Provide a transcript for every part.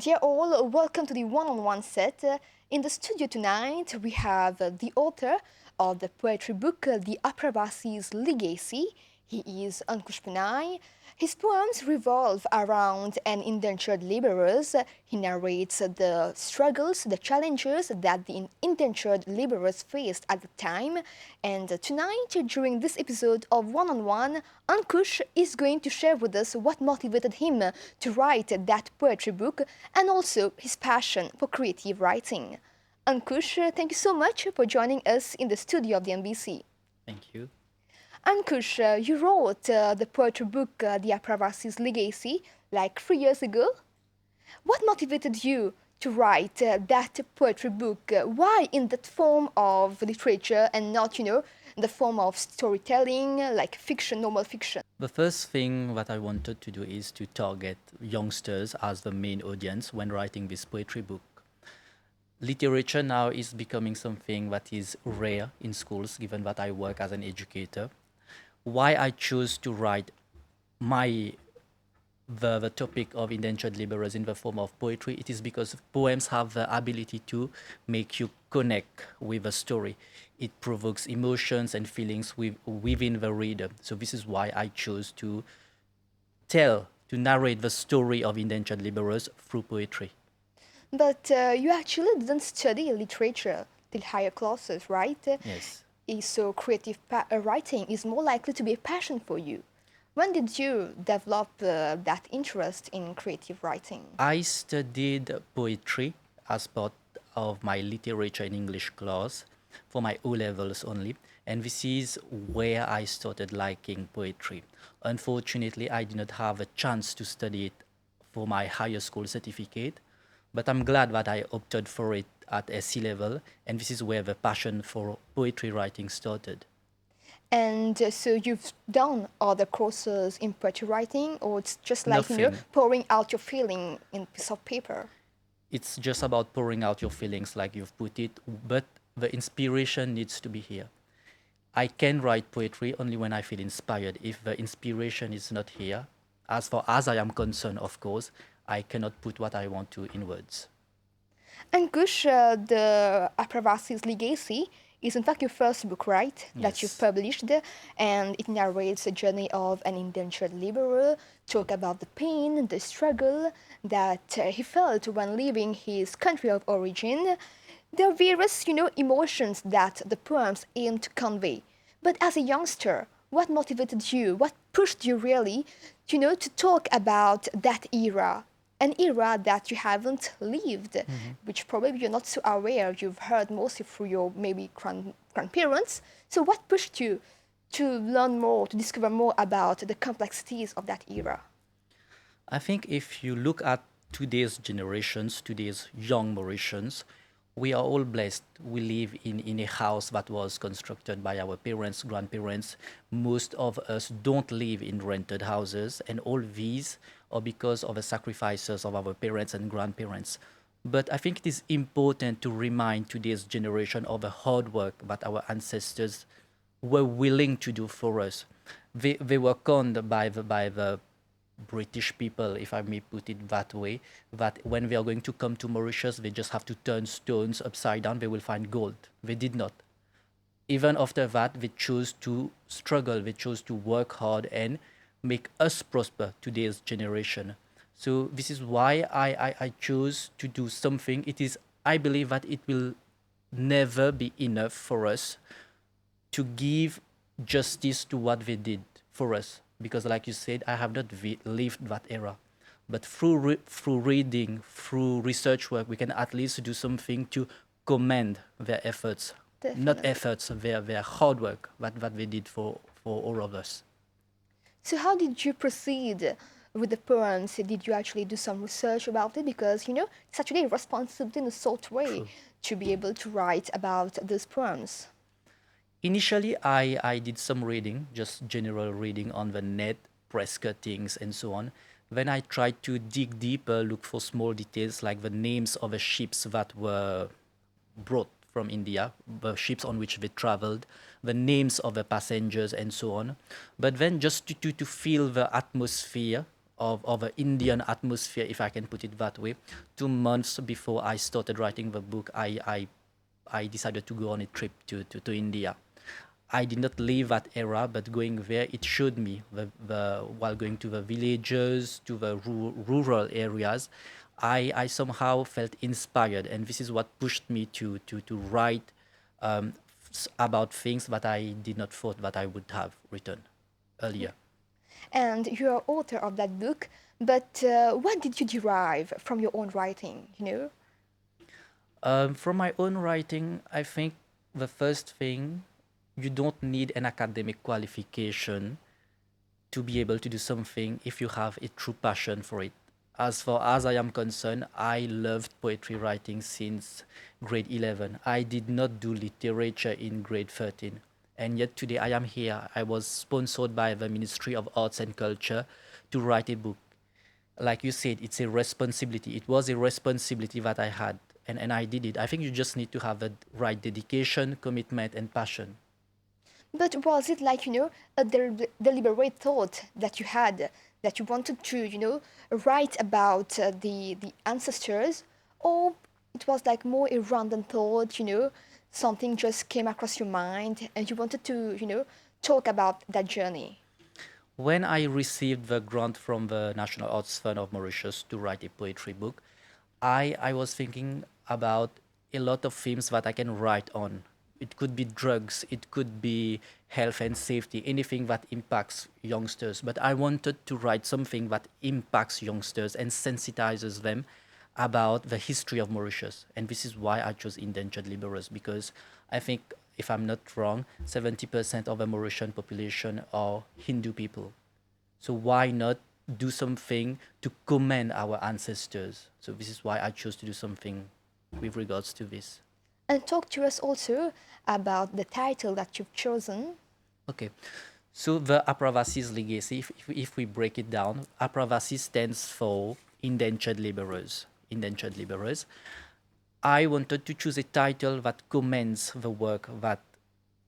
Dear all, welcome to the one-on-one set. In the studio tonight, we have the author of the poetry book, The Apravasi's Legacy. He is Angkush Poonye. His poems revolve around an indentured laborers. He narrates the struggles, the challenges that the indentured laborers faced at the time. And tonight, during this episode of One-on-One, Angkush is going to share with us what motivated him to write that poetry book and also his passion for creative writing. Angkush, thank you so much for joining us in the studio of the MBC. Thank you. Angkush, you wrote the poetry book The Apravasi's Legacy like 3 years ago. What motivated you to write that poetry book? Why in that form of literature and not, the form of storytelling like fiction, normal fiction? The first thing that I wanted to do is to target youngsters as the main audience when writing this poetry book. Literature now is becoming something that is rare in schools, given that I work as an educator. Why I chose to write the topic of indentured laborers in the form of poetry, it is because poems have the ability to make you connect with a story. It provokes emotions and feelings within the reader. So this is why I chose to narrate the story of indentured laborers through poetry. But you actually didn't study literature till higher classes, right? Yes. So creative writing is more likely to be a passion for you. When did you develop that interest in creative writing? I studied poetry as part of my literature and English class for my O levels only, and this is where I started liking poetry. Unfortunately, I did not have a chance to study it for my higher school certificate, but I'm glad that I opted for it at SC level, and this is where the passion for poetry writing started. And so you've done other courses in poetry writing, or it's just like, Nothing. pouring out your feeling in a piece of paper? It's just about pouring out your feelings like you've put it, but the inspiration needs to be here. I can write poetry only when I feel inspired. If the inspiration is not here, as far as I am concerned, of course, I cannot put what I want to in words. Ankush, the Apravasi's Legacy is in fact your first book, right? That you've Yes. published, and it narrates the journey of an indentured laborer, talk about the pain, the struggle that he felt when leaving his country of origin. There are various, emotions that the poems aim to convey. But as a youngster, what motivated you? What pushed you really, to talk about that era? An era that you haven't lived, which probably you're not so aware. You've heard mostly through your maybe grandparents. So what pushed you to learn more, to discover more about the complexities of that era? I think if you look at today's generations, today's young Mauritians, we are all blessed. We live in a house that was constructed by our parents, grandparents. Most of us don't live in rented houses, and all these are because of the sacrifices of our parents and grandparents. But I think it is important to remind today's generation of the hard work that our ancestors were willing to do for us. They were conned by the British people, if I may put it that way, that when they are going to come to Mauritius, they just have to turn stones upside down, they will find gold. They did not. Even after that, they chose to struggle, they chose to work hard and make us prosper, today's generation. So this is why I chose to do something. I believe that it will never be enough for us to give justice to what they did for us. Because, like you said, I have not lived that era. But through reading, through research work, we can at least do something to commend their efforts. Not Definitely. efforts, their hard work that they did for all of us. So how did you proceed with the poems? Did you actually do some research about it? Because, it's actually a responsibility in a sort way True. to be able to write about those poems. Initially, I did some reading, just general reading on the net, press cuttings, and so on. Then I tried to dig deeper, look for small details like the names of the ships that were brought from India, the ships on which they traveled, the names of the passengers, and so on. But then just to feel the atmosphere of an Indian atmosphere, if I can put it that way. 2 months before I started writing the book, I decided to go on a trip to India. I did not leave that era, but going there, it showed me while going to the villages, to the rural areas, I somehow felt inspired, and this is what pushed me to write about things that I did not thought that I would have written earlier. And you are author of that book, but what did you derive from your own writing, you know? From my own writing, I think the first thing, you don't need an academic qualification to be able to do something if you have a true passion for it. As far as I am concerned, I loved poetry writing since grade 11. I did not do literature in grade 13. And yet today I am here. I was sponsored by the Ministry of Arts and Culture to write a book. Like you said, it's a responsibility. It was a responsibility that I had, and I did it. I think you just need to have the right dedication, commitment, and passion. But was it like, you know, a deliberate thought that you had, that you wanted to, you know, write about the ancestors, or it was like more a random thought, you know, something just came across your mind and you wanted to, you know, talk about that journey? When I received the grant from the National Arts Fund of Mauritius to write a poetry book, I was thinking about a lot of themes that I can write on. It could be drugs, it could be health and safety, anything that impacts youngsters. But I wanted to write something that impacts youngsters and sensitizes them about the history of Mauritius. And this is why I chose indentured laborers, because I think, if I'm not wrong, 70% of the Mauritian population are Hindu people. So why not do something to commend our ancestors? So this is why I chose to do something with regards to this. And talk to us also about the title that you've chosen. Okay. So the Apravasi's legacy, if we break it down, Apravasi stands for indentured laborers. Indentured laborers. I wanted to choose a title that commends the work that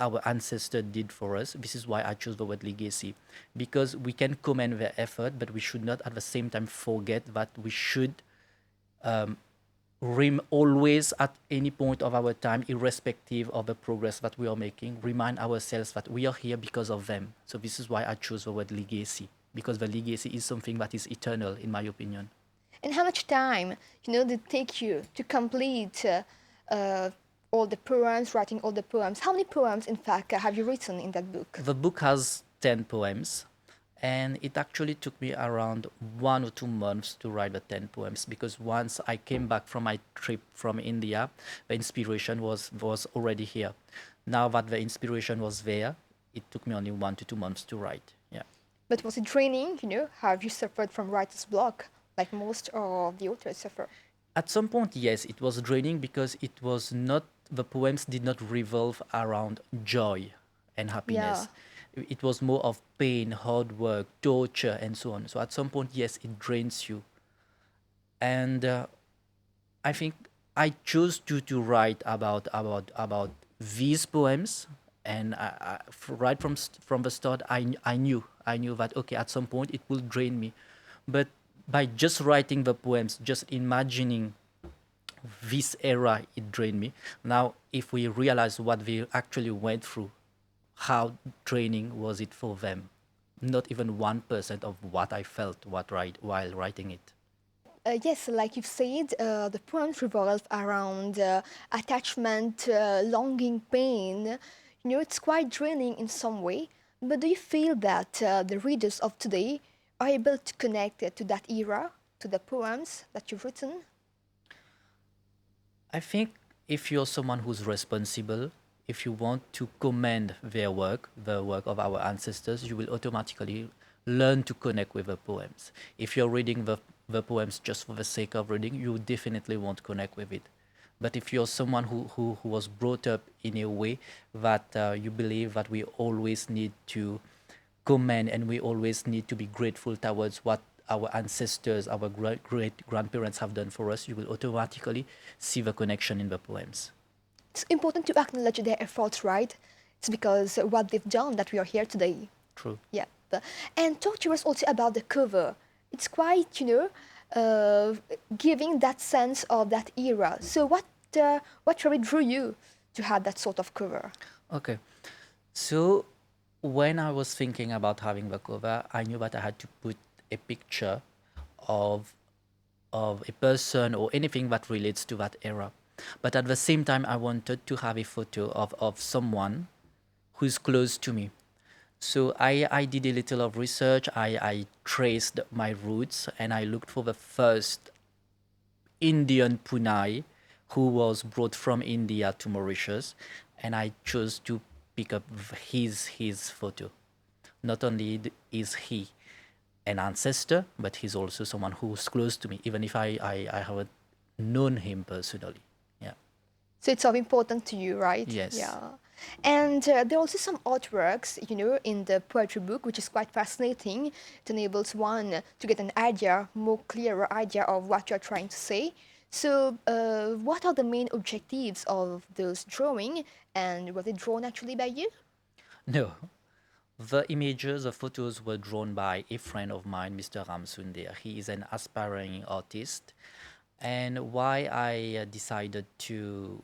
our ancestor did for us. This is why I chose the word legacy, because we can commend their effort, but we should not at the same time forget that we should always at any point of our time, irrespective of the progress that we are making, remind ourselves that we are here because of them. So this is why I chose the word legacy, because the legacy is something that is eternal, in my opinion. And how much time, you know, did it take you to complete all the poems, writing all the poems? How many poems, in fact, have you written in that book? The book has 10 poems, and it actually took me around 1 or 2 months to write the 10 poems, because once I came back from my trip from India, the inspiration was already here. Now that the inspiration was there, it took me only 1 to 2 months to write. Yeah. But was it draining, you know? Have you suffered from writer's block, like most of the authors suffer? At some point, yes, it was draining, because it was not, the poems did not revolve around joy and happiness. It was more of pain, hard work, torture, and so on. So at some point, yes, it drains you. And I think I chose to write about these poems, and right from the start, I knew that, okay, at some point it will drain me, but by just writing the poems, just imagining this era, it drained me. Now, if we realize what they actually went through, how draining was it for them? Not even 1% of what I felt while writing it. Yes, like you've said, the poems revolve around attachment, longing, pain. You know, it's quite draining in some way. But do you feel that the readers of today are able to connect to that era, to the poems that you've written? I think if you're someone who's responsible, if you want to commend their work, the work of our ancestors, you will automatically learn to connect with the poems. If you're reading the poems just for the sake of reading, you definitely won't connect with it. But if you're someone who was brought up in a way that you believe that we always need to commend and we always need to be grateful towards what our ancestors, our great grandparents have done for us, you will automatically see the connection in the poems. It's important to acknowledge their efforts, right? It's because what they've done that we are here today. True. Yeah. And talk to us also about the cover. it's quite, giving that sense of that era. So what really drew you to have that sort of cover? Okay. So when I was thinking about having the cover, I knew that I had to put a picture of a person or anything that relates to that era. But at the same time, I wanted to have a photo of someone who's close to me. So I did a little of research. I traced my roots and I looked for the first Indian Punai who was brought from India to Mauritius, and I chose to pick up his photo. Not only is he an ancestor, but he's also someone who's close to me, even if I haven't known him personally. Yeah. So it's of important to you, right? Yes. Yeah. And there are also some artworks, in the poetry book, which is quite fascinating. It enables one to get an idea, more clearer idea of what you're trying to say. So, what are the main objectives of those drawing, and were they drawn actually by you? No. The images, the photos were drawn by a friend of mine, Mr. Ramsunder. He is an aspiring artist. And why I decided to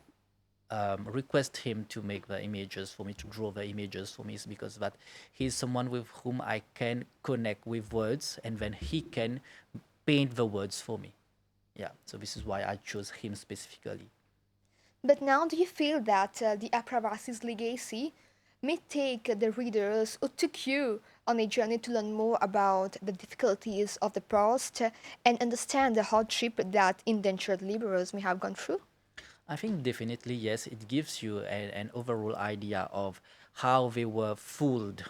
request him to make the images for me, to draw the images for me, is because that he's someone with whom I can connect with words, and then he can paint the words for me. Yeah, so this is why I chose him specifically. But now, do you feel that the Apravasi's legacy may take the readers or took you on a journey to learn more about the difficulties of the past and understand the hardship that indentured laborers may have gone through? I think definitely yes, it gives you an overall idea of how they were fooled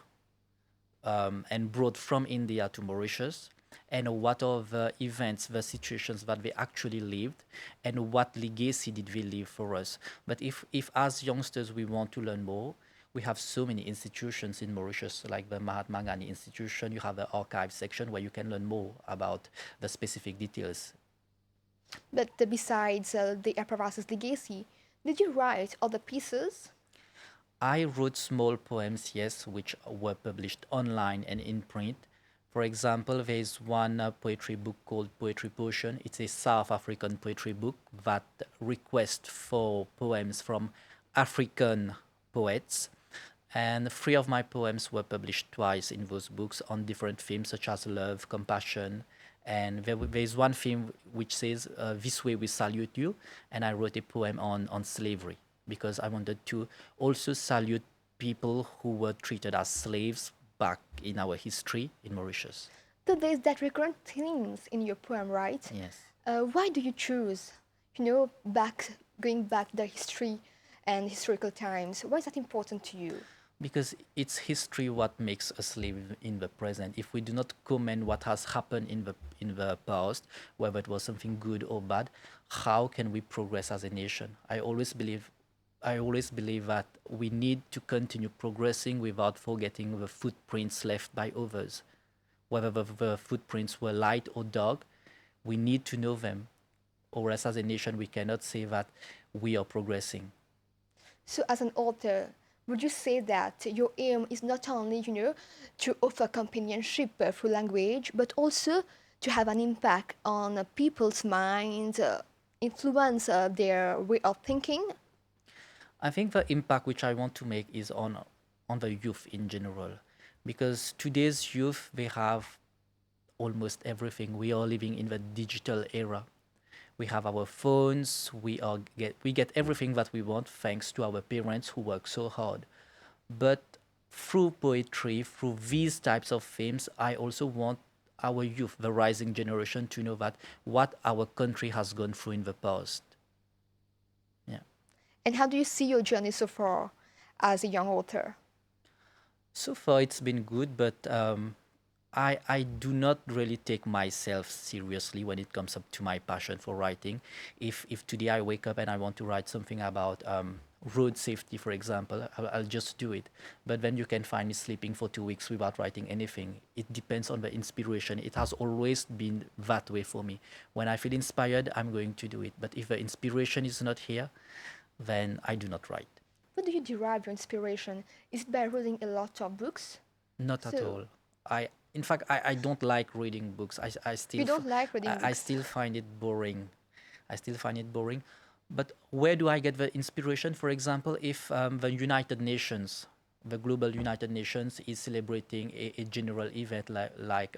and brought from India to Mauritius, and what are the events, the situations that they actually lived, and what legacy did they leave for us. But if as youngsters we want to learn more, we have so many institutions in Mauritius, like the Mahatma Gandhi Institution. You have the archive section where you can learn more about the specific details. But besides the Apravasi's legacy, did you write other pieces? I wrote small poems, yes, which were published online and in print. For example, there is one poetry book called Poetry Potion. It's a South African poetry book that requests for poems from African poets. And three of my poems were published twice in those books on different themes such as love, compassion, and there is one theme which says, This way we salute you. And I wrote a poem on slavery because I wanted to also salute people who were treated as slaves back in our history in Mauritius. So there's that recurrent themes in your poem, right? Yes. Why do you choose, going back the history and historical times? Why is that important to you? Because it's history what makes us live in the present. If we do not comment what has happened in the past, whether it was something good or bad, how can we progress as a nation? I always believe that we need to continue progressing without forgetting the footprints left by others. Whether the footprints were light or dark, we need to know them. Or else as a nation we cannot say that we are progressing. So, as an author, would you say that your aim is not only, to offer companionship through language, but also to have an impact on people's minds, influence their way of thinking? I think the impact which I want to make is on the youth in general, because today's youth they have almost everything. We are living in the digital era. We have our phones. We get everything that we want thanks to our parents who work so hard. But through poetry, through these types of themes, I also want our youth, the rising generation, to know that what our country has gone through in the past. Yeah. And how do you see your journey so far as a young author? So far, it's been good, but I do not really take myself seriously when it comes up to my passion for writing. If today I wake up and I want to write something about road safety, for example, I'll just do it. But then you can find me sleeping for 2 weeks without writing anything. It depends on the inspiration. It has always been that way for me. When I feel inspired, I'm going to do it. But if the inspiration is not here, then I do not write. Where do you derive your inspiration? Is it by reading a lot of books? Not at So, all. I In fact, I don't like reading books. You don't like reading I books? still find it boring. I still find it boring. But where do I get the inspiration? For example, if the United Nations, the global United Nations, is celebrating a general event like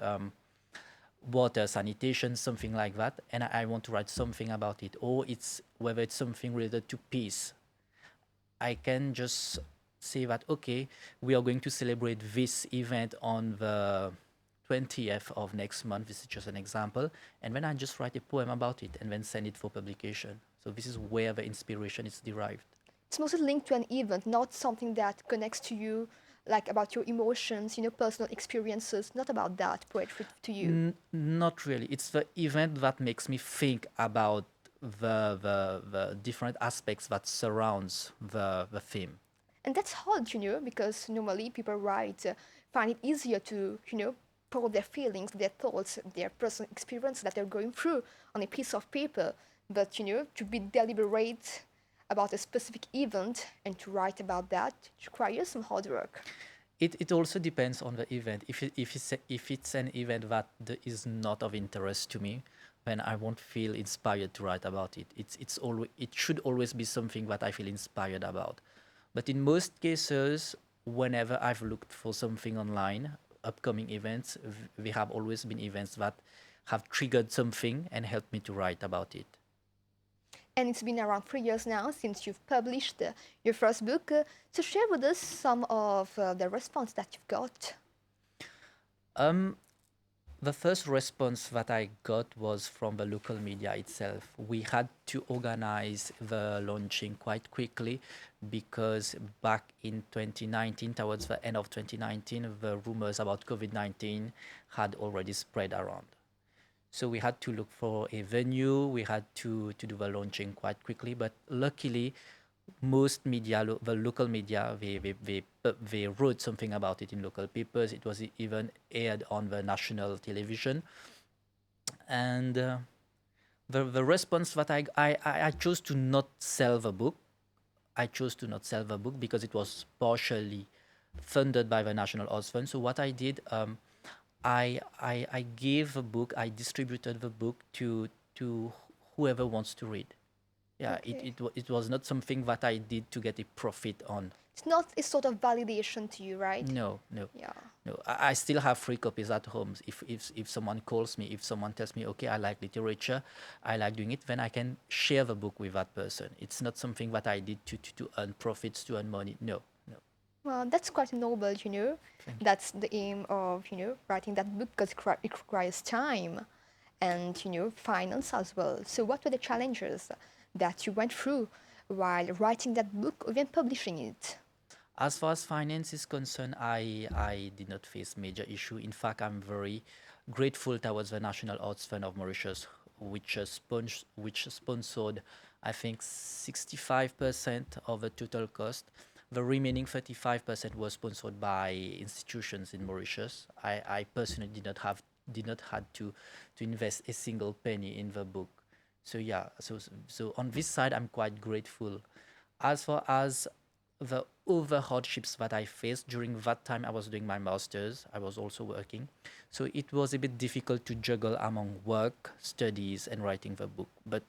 water, sanitation, something like that, and I want to write something about it, or it's whether it's something related to peace, I can just say that, okay, we are going to celebrate this event on the 20th of next month. This is just an example. And then I just write a poem about it and then send it for publication. So this is where the inspiration is derived. It's mostly linked to an event, not something that connects to you, like about your emotions, personal experiences, not about that poetry to you. Not really. It's the event that makes me think about the different aspects that surrounds the theme. And that's hard, because normally people write, find it easier to, pour their feelings, their thoughts, their personal experience that they're going through on a piece of paper. But, to be deliberate about a specific event and to write about that requires some hard work. It also depends on the event. If it's an event that is not of interest to me, then I won't feel inspired to write about it. It should always be something that I feel inspired about. But in most cases, whenever I've looked for something online, upcoming events, there have always been events that have triggered something and helped me to write about it. And it's been around 3 years now since you've published your first book. So share with us some of the response that you've got. The first response that I got was from the local media itself. We had to organize the launching quite quickly because back in 2019, towards the end of 2019, the rumors about COVID-19 had already spread around. So we had to look for a venue, we had to do the launching quite quickly, but luckily most media, the local media, they wrote something about it in local papers. It was even aired on the national television. And the response that I chose to not sell the book. I chose to not sell the book because it was partially funded by the National Arts Fund. So what I did, I gave the book, I distributed the book to whoever wants to read. Yeah, Okay. it was not something that I did to get a profit on. It's not a sort of validation to you, right? No, no, Yeah. no. I still have free copies at home. If someone calls me, if someone tells me, okay, I like literature, I like doing it, then I can share the book with that person. It's not something that I did to earn profits, to earn money. No, no. Well, that's quite noble, Thank you. That's the aim of, writing that book because it requires time and, finance as well. So what were the challenges that you went through while writing that book or even publishing it? As far as finance is concerned, I did not face major issue. In fact, I'm very grateful towards the National Arts Fund of Mauritius, which sponsored, I think, 65% of the total cost. The remaining 35% was sponsored by institutions in Mauritius. I personally did not had to invest a single penny in the book. So yeah, so on this side, I'm quite grateful. As far as the other hardships that I faced during that time, I was doing my master's. I was also working, so it was a bit difficult to juggle among work, studies, and writing the book. But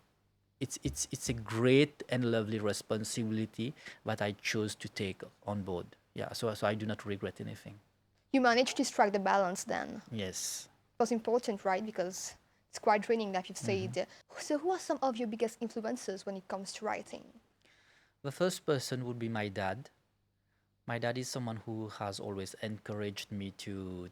it's a great and lovely responsibility that I chose to take on board. Yeah, so I do not regret anything. You managed to strike the balance then. Yes. It was important, right? Because it's quite draining, like you've said. So who are some of your biggest influences when it comes to writing? The first person would be my dad. My dad is someone who has always encouraged me to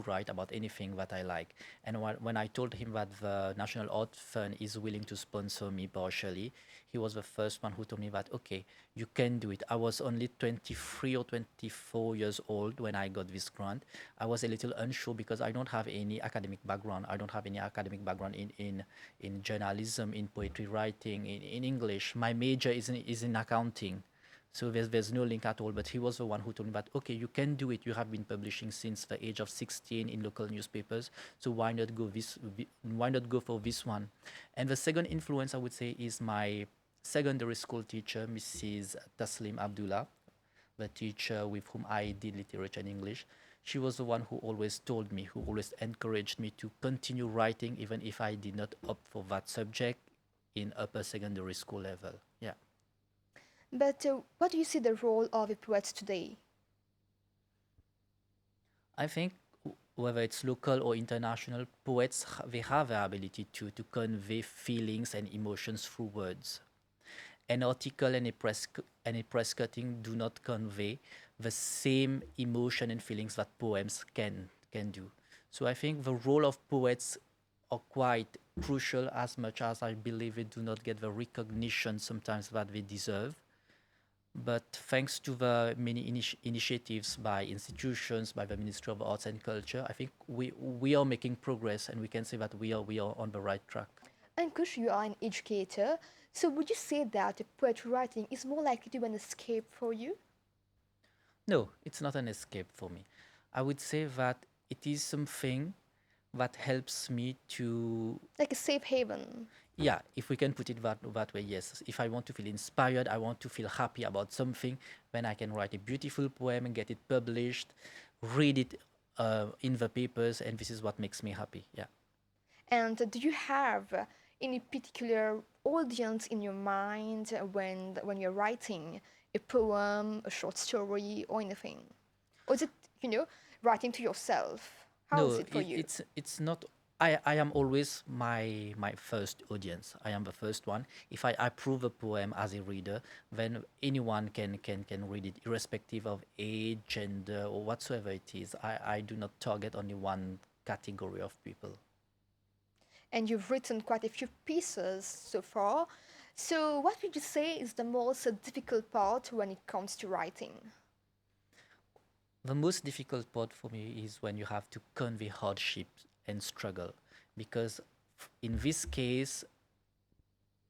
write about anything that I like. And when I told him that the National Art Fund is willing to sponsor me partially, he was the first one who told me that, okay, you can do it. I was only 23 or 24 years old when I got this grant. I was a little unsure because I don't have any academic background. I don't have any academic background in journalism, in poetry writing, in English. My major is in accounting. So there's no link at all. But he was the one who told me that, okay, you can do it. You have been publishing since the age of 16 in local newspapers. So why not go for this one? And the second influence I would say is my secondary school teacher, Mrs. Taslim Abdullah, the teacher with whom I did literature and English. She was the one who always told me, who always encouraged me to continue writing, even if I did not opt for that subject in upper secondary school level. Yeah. But what do you see the role of a poet today? I think whether it's local or international, poets they have the ability to convey feelings and emotions through words. An article and a press cutting do not convey the same emotion and feelings that poems can do. So I think the role of poets are quite crucial as much as I believe they do not get the recognition sometimes that they deserve. But thanks to the many initiatives by institutions, by the Ministry of Arts and Culture, I think we are making progress, and we can say that we are on the right track. Ankush, you are an educator, so would you say that poetry writing is more likely to be an escape for you? No, it's not an escape for me. I would say that it is something that helps me to, Like a safe haven? yeah, if we can put it that way, yes. If I want to feel inspired, I want to feel happy about something, then I can write a beautiful poem and get it published, read it in the papers, and this is what makes me happy. Yeah. And do you have any particular audience in your mind when you're writing a poem, a short story, or anything? Or is it, you know, writing to yourself? How is No, it for you? it's not. I am always my first audience. I am the first one. If I approve a poem as a reader, then anyone can read it, irrespective of age, gender, or whatsoever it is. I do not target only one category of people. And you've written quite a few pieces so far. So, what would you say is the most difficult part when it comes to writing? The most difficult part for me is when you have to convey hardship and struggle, because in this case,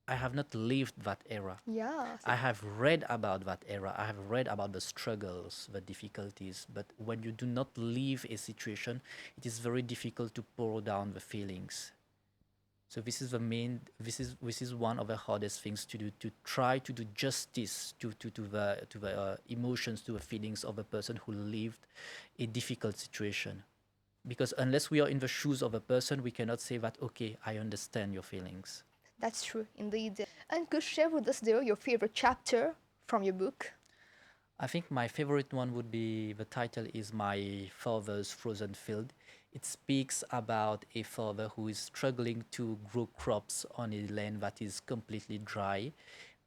I have not lived that era. Yeah, I have read about that era. I have read about the struggles, the difficulties. But when you do not live a situation, it is very difficult to pour down the feelings. So this is the main. This is one of the hardest things to do. To try to do justice to the emotions, to the feelings of a person who lived a difficult situation. Because unless we are in the shoes of a person, we cannot say that, okay, I understand your feelings. that's true, indeed. And could you share with us, though, your favorite chapter from your book? I think my favorite one would be, the title is My Father's Frozen Field. It speaks about a father who is struggling to grow crops on a land that is completely dry.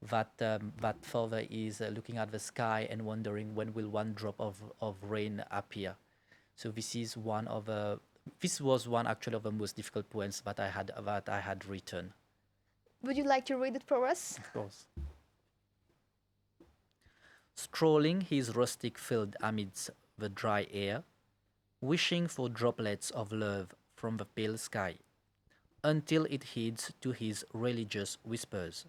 That father is looking at the sky and wondering when will one drop of rain appear. So this was one actually of the most difficult poems that I had written. Would you like to read it for us? Of course. Strolling his rustic field amidst the dry air, wishing for droplets of love from the pale sky, until it heeds to his religious whispers,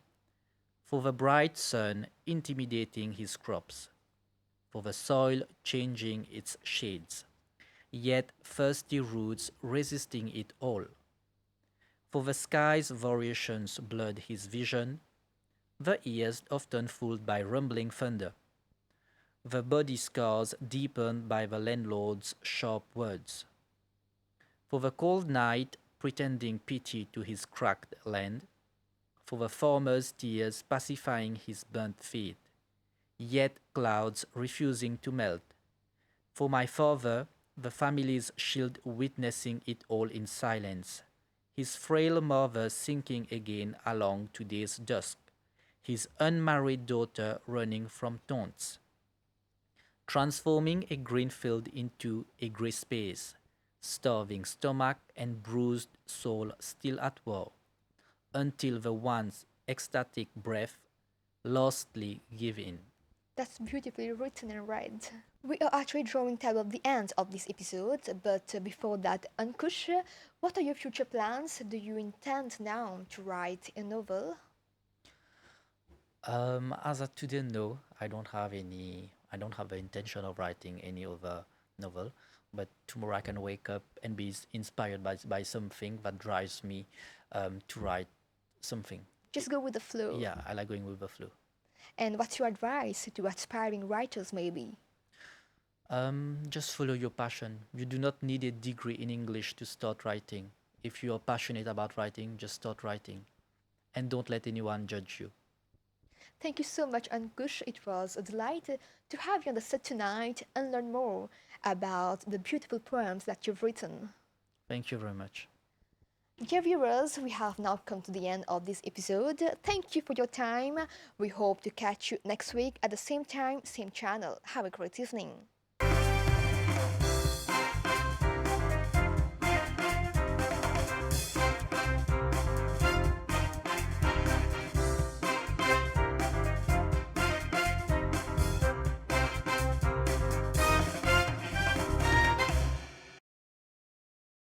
for the bright sun intimidating his crops, for the soil changing its shades, yet thirsty roots resisting it all, for the sky's variations blurred his vision, the ears often fooled by rumbling thunder, the body scars deepened by the landlord's sharp words. For the cold night pretending pity to his cracked land, for the farmer's tears pacifying his burnt feet, yet clouds refusing to melt, for my father, the family's shield witnessing it all in silence, his frail mother sinking again along today's dusk, his unmarried daughter running from taunts, transforming a green field into a grey space, starving stomach and bruised soul still at war, until the once ecstatic breath lastly give in. That's beautifully written and read. We are actually drawing toward the end of this episode, but before that, Ankush, what are your future plans? Do you intend now to write a novel? As of today, no, I don't have any. I don't have the intention of writing any other novel. But tomorrow I can wake up and be inspired by something that drives me to write something. Just go with the flow. Yeah, I like going with the flow. And what's your advice to aspiring writers, maybe? Just follow your passion. You do not need a degree in English to start writing. If you are passionate about writing, just start writing. And don't let anyone judge you. Thank you so much, Ankush. It was a delight to have you on the set tonight and learn more about the beautiful poems that you've written. Thank you very much. Dear viewers, we have now come to the end of this episode. Thank you for your time. We hope to catch you next week at the same time, same channel. Have a great evening.